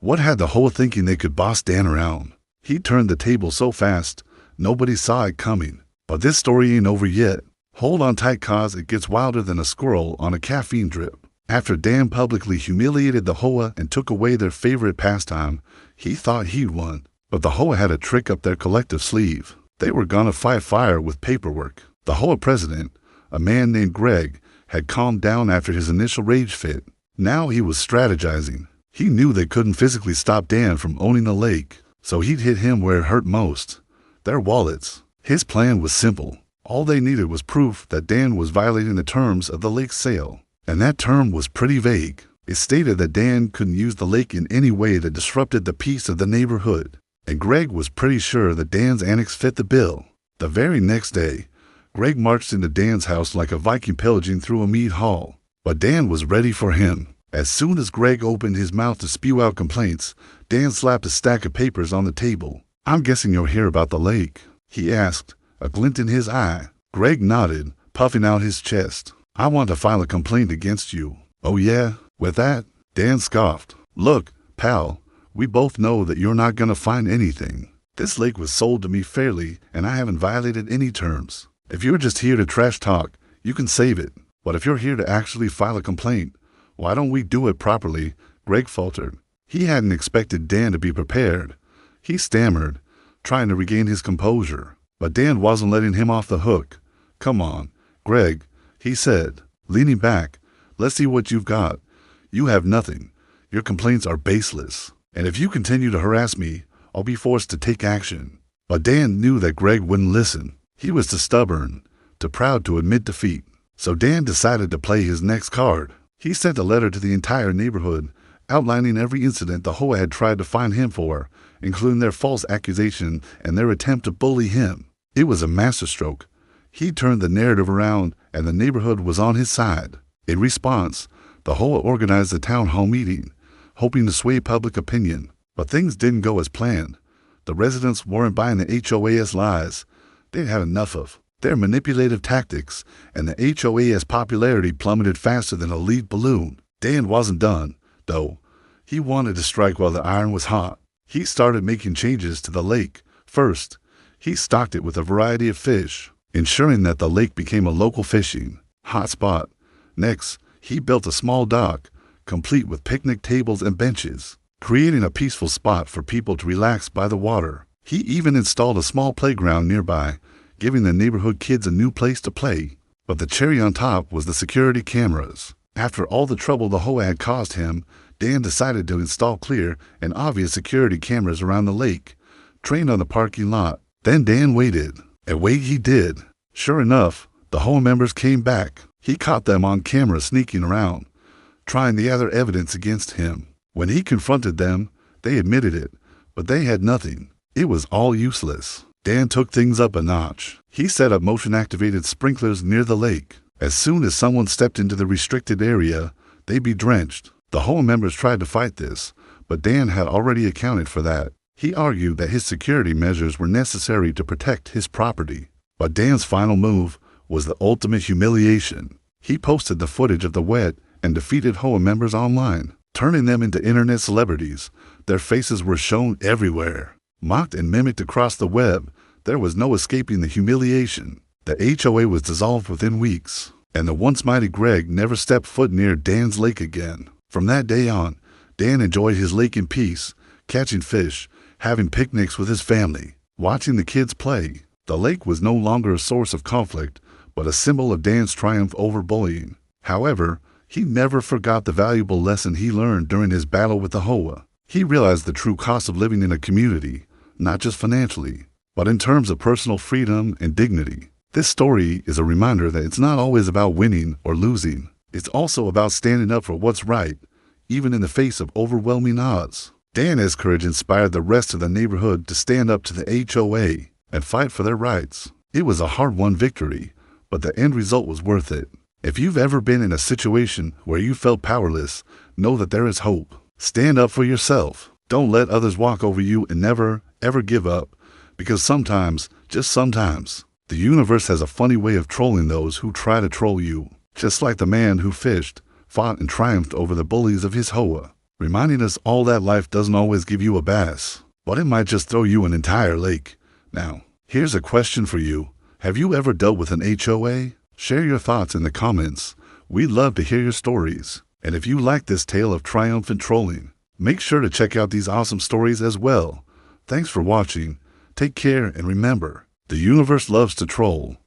What had the HOA thinking they could boss Dan around? He turned the table so fast, nobody saw it coming. But this story ain't over yet. Hold on tight, cause it gets wilder than a squirrel on a caffeine drip. After Dan publicly humiliated the HOA and took away their favorite pastime, he thought he'd won. But the HOA had a trick up their collective sleeve. They were gonna fight fire with paperwork. The HOA president, a man named Greg, had calmed down after his initial rage fit. Now he was strategizing. He knew they couldn't physically stop Dan from owning the lake, so he'd hit him where it hurt most: their wallets. His plan was simple. All they needed was proof that Dan was violating the terms of the lake's sale. And that term was pretty vague. It stated that Dan couldn't use the lake in any way that disrupted the peace of the neighborhood. And Greg was pretty sure that Dan's annex fit the bill. The very next day, Greg marched into Dan's house like a Viking pillaging through a mead hall. But Dan was ready for him. As soon as Greg opened his mouth to spew out complaints, Dan slapped a stack of papers on the table. "I'm guessing you're here about the lake," he asked, a glint in his eye. Greg nodded, puffing out his chest. "I want to file a complaint against you." "Oh yeah?" With that, Dan scoffed. "Look, pal, we both know that you're not gonna find anything. This lake was sold to me fairly, and I haven't violated any terms. If you're just here to trash talk, you can save it. But if you're here to actually file a complaint, why don't we do it properly?" Greg faltered. He hadn't expected Dan to be prepared. He stammered, trying to regain his composure. But Dan wasn't letting him off the hook. "Come on, Greg," he said, leaning back. "Let's see what you've got. You have nothing. Your complaints are baseless. And if you continue to harass me, I'll be forced to take action." But Dan knew that Greg wouldn't listen. He was too stubborn, too proud to admit defeat. So Dan decided to play his next card. He sent a letter to the entire neighborhood, outlining every incident the HOA had tried to find him for, including their false accusation and their attempt to bully him. It was a masterstroke. He turned the narrative around, and the neighborhood was on his side. In response, the HOA organized a town hall meeting, hoping to sway public opinion. But things didn't go as planned. The residents weren't buying the HOA's lies. They'd had enough of their manipulative tactics, and the HOA's popularity plummeted faster than a lead balloon. Dan wasn't done, though. He wanted to strike while the iron was hot. He started making changes to the lake. First, he stocked it with a variety of fish, ensuring that the lake became a local fishing hotspot. Next, he built a small dock, complete with picnic tables and benches, creating a peaceful spot for people to relax by the water. He even installed a small playground nearby, giving the neighborhood kids a new place to play. But the cherry on top was the security cameras. After all the trouble the HOA had caused him, Dan decided to install clear and obvious security cameras around the lake, trained on the parking lot. Then Dan waited, and wait he did. Sure enough, the HOA members came back. He caught them on camera sneaking around, trying the other evidence against him. When he confronted them, they admitted it, but they had nothing. It was all useless. Dan took things up a notch. He set up motion-activated sprinklers near the lake. As soon as someone stepped into the restricted area, they'd be drenched. The HOA members tried to fight this, but Dan had already accounted for that. He argued that his security measures were necessary to protect his property. But Dan's final move was the ultimate humiliation. He posted the footage of the wet and defeated HOA members online, turning them into internet celebrities. Their faces were shown everywhere. Mocked and mimicked across the web, there was no escaping the humiliation. The HOA was dissolved within weeks, and the once mighty Greg never stepped foot near Dan's lake again. From that day on, Dan enjoyed his lake in peace, catching fish, having picnics with his family, watching the kids play. The lake was no longer a source of conflict, but a symbol of Dan's triumph over bullying. However, he never forgot the valuable lesson he learned during his battle with the HOA. He realized the true cost of living in a community, not just financially, but in terms of personal freedom and dignity. This story is a reminder that it's not always about winning or losing. It's also about standing up for what's right, even in the face of overwhelming odds. Dan's courage inspired the rest of the neighborhood to stand up to the HOA and fight for their rights. It was a hard-won victory, but the end result was worth it. If you've ever been in a situation where you felt powerless, know that there is hope. Stand up for yourself. Don't let others walk over you, and never, ever give up, because sometimes, just sometimes, the universe has a funny way of trolling those who try to troll you. Just like the man who fished, fought, and triumphed over the bullies of his HOA. reminding us all that life doesn't always give you a bass, but it might just throw you an entire lake. Now, here's a question for you. Have you ever dealt with an HOA? Share your thoughts in the comments. We'd love to hear your stories. And if you like this tale of triumphant trolling, make sure to check out these awesome stories as well. Thanks for watching. Take care and remember, the universe loves to troll.